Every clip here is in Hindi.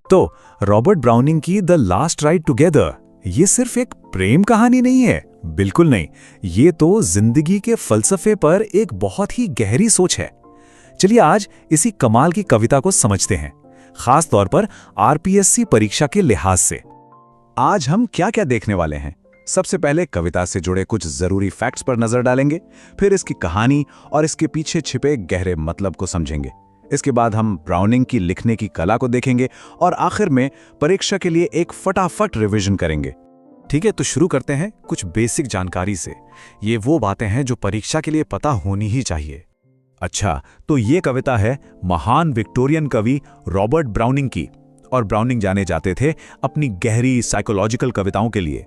तो रॉबर्ट ब्राउनिंग की द लास्ट राइड टुगेदर ये सिर्फ एक प्रेम कहानी नहीं है, बिल्कुल नहीं। ये तो जिंदगी के फलसफे पर एक बहुत ही गहरी सोच है। चलिए आज इसी कमाल की कविता को समझते हैं, खास तौर पर आरपीएससी परीक्षा के लिहाज से। आज हम क्या क्या देखने वाले हैं? सबसे पहले कविता से जुड़े कुछ जरूरी फैक्ट्स पर नजर डालेंगे, फिर इसकी कहानी और इसके पीछे छिपे गहरे मतलब को समझेंगे। इसके बाद हम ब्राउनिंग की लिखने की कला को देखेंगे और आखिर में परीक्षा के लिए एक फटाफट रिवीजन करेंगे। ठीक है, तो शुरू करते हैं कुछ बेसिक जानकारी से। ये वो बातें हैं जो परीक्षा के लिए पता होनी ही चाहिए। अच्छा, तो ये कविता है महान विक्टोरियन कवि रॉबर्ट ब्राउनिंग की, और ब्राउनिंग जाने जाते थे अपनी गहरी साइकोलॉजिकल कविताओं के लिए।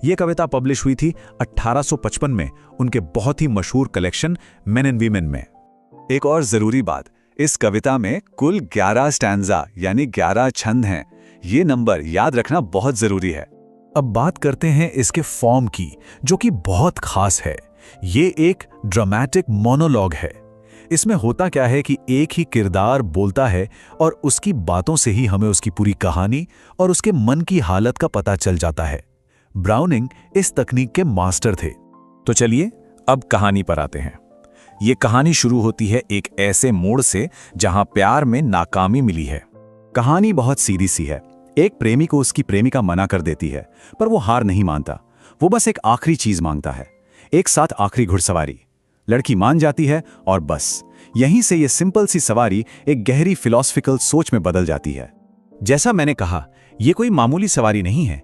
ये कविता पब्लिश हुई थी 1855 में उनके बहुत ही मशहूर कलेक्शन मेन एंड वीमेन में। एक और जरूरी बात, इस कविता में कुल 11 स्टैंजा यानी 11 छंद हैं। ये नंबर याद रखना बहुत जरूरी है। अब बात करते हैं इसके फॉर्म की, जो कि बहुत खास है। ये एक ड्रामेटिक मोनोलॉग है। इसमें होता क्या है कि एक ही किरदार बोलता है और उसकी बातों से ही हमें उसकी पूरी कहानी और उसके मन की हालत का पता चल जाता है। ब्राउनिंग इस तकनीक के मास्टर थे। तो चलिए अब कहानी पर आते हैं। ये कहानी शुरू होती है एक ऐसे मोड़ से जहां प्यार में नाकामी मिली है। कहानी बहुत सीधी सी है। एक प्रेमी को उसकी प्रेमिका मना कर देती है, पर वो हार नहीं मानता। वो बस एक आखिरी चीज मांगता है, एक साथ आखिरी घुड़सवारी। लड़की मान जाती है और बस यहीं से ये सिंपल सी सवारी एक गहरी फिलॉसफिकल सोच में बदल जाती है। जैसा मैंने कहा, ये कोई मामूली सवारी नहीं है।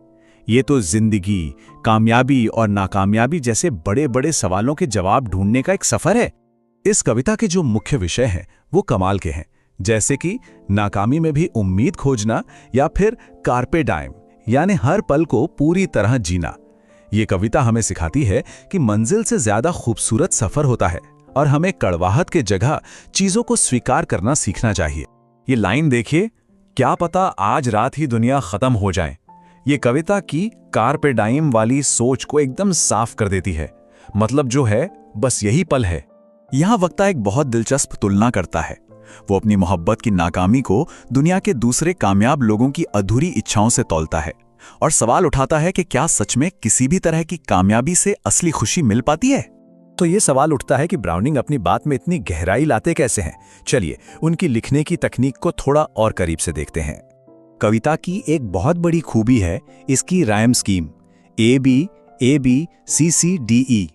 ये तो जिंदगी, कामयाबी और नाकामयाबी जैसे बड़े बड़े सवालों के जवाब ढूंढने का एक सफर है। इस कविता के जो मुख्य विषय हैं वो कमाल के हैं, जैसे कि नाकामी में भी उम्मीद खोजना या फिर कार्पे डाइम यानी हर पल को पूरी तरह जीना। ये कविता हमें सिखाती है कि मंजिल से ज्यादा खूबसूरत सफर होता है और हमें कड़वाहट के जगह चीजों को स्वीकार करना सीखना चाहिए। ये लाइन देखिए, क्या पता आज रात ही दुनिया खत्म हो जाए। ये कविता की कार्पे डाइम वाली सोच को एकदम साफ कर देती है। मतलब जो है बस यही पल है। यहां वक्ता एक बहुत दिलचस्प तुलना करता है। वो अपनी मोहब्बत की नाकामी को दुनिया के दूसरे कामयाब लोगों की अधूरी इच्छाओं से तौलता है और सवाल उठाता है कि क्या सच में किसी भी तरह की कामयाबी से असली खुशी मिल पाती है। तो ये सवाल उठता है कि ब्राउनिंग अपनी बात में इतनी गहराई लाते कैसे हैं। चलिए उनकी लिखने की तकनीक को थोड़ा और करीब से देखते हैं। कविता की एक बहुत बड़ी खूबी है इसकी rhyme scheme, A B C C D E.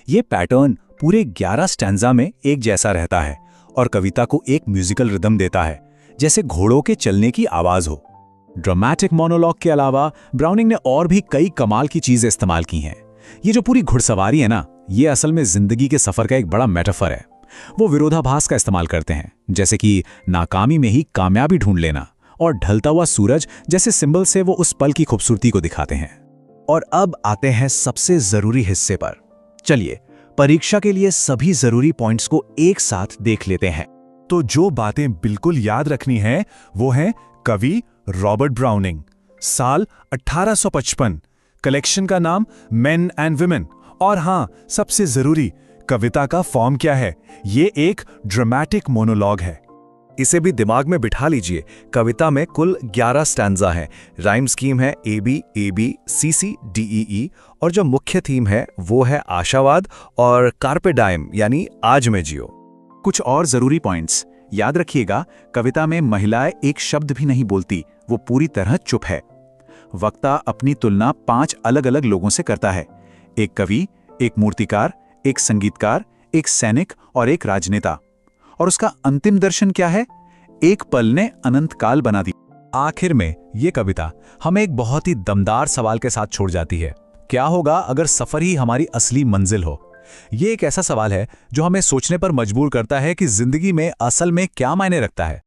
ये पैटर्न पूरे 11 स्टैंजा में एक जैसा रहता है और कविता को एक म्यूजिकल रिदम देता है, जैसे घोड़ों के चलने की आवाज हो। ड्रामेटिक मोनोलॉग के अलावा ब्राउनिंग ने और भी कई कमाल की चीजें इस्तेमाल की हैं। ये जो पूरी घुड़सवारी है ना, ये असल में जिंदगी के सफर का एक बड़ा मेटाफर है। वो विरोधाभास का इस्तेमाल करते हैं, जैसे कि नाकामी में ही कामयाबी ढूंढ लेना और ढलता हुआ सूरज जैसे सिंबल से वो उस पल की खूबसूरती को दिखाते हैं। और अब आते हैं सबसे जरूरी हिस्से पर। चलिए परीक्षा के लिए सभी जरूरी पॉइंट्स को एक साथ देख लेते हैं। तो जो बातें बिल्कुल याद रखनी है वो है कवि रॉबर्ट ब्राउनिंग, साल 1855, कलेक्शन का नाम मेन एंड विमेन, और हां सबसे जरूरी, कविता का फॉर्म क्या है। ये एक ड्रामेटिक मोनोलॉग है। इसे भी दिमाग में बिठा लीजिए। कविता में कुल 11 स्टैंजा हैं। राइम स्कीम है ए बी सी सी डी ई, और जो मुख्य थीम है वो है आशावाद और कार्पे डाइम यानी आज में जियो। कुछ और जरूरी पॉइंट्स याद रखिएगा। कविता में महिलाएं एक शब्द भी नहीं बोलती, वो पूरी तरह चुप है। वक्ता अपनी तुलना 5 अलग अलग लोगों से करता है, एक कवि, एक मूर्तिकार, एक संगीतकार, एक सैनिक और एक राजनेता। और उसका अंतिम दर्शन क्या है? एक पल ने अनंत काल बना दी। आखिर में ये कविता हमें एक बहुत ही दमदार सवाल के साथ छोड़ जाती है। क्या होगा अगर सफर ही हमारी असली मंजिल हो? ये एक ऐसा सवाल है जो हमें सोचने पर मजबूर करता है कि जिंदगी में असल में क्या मायने रखता है।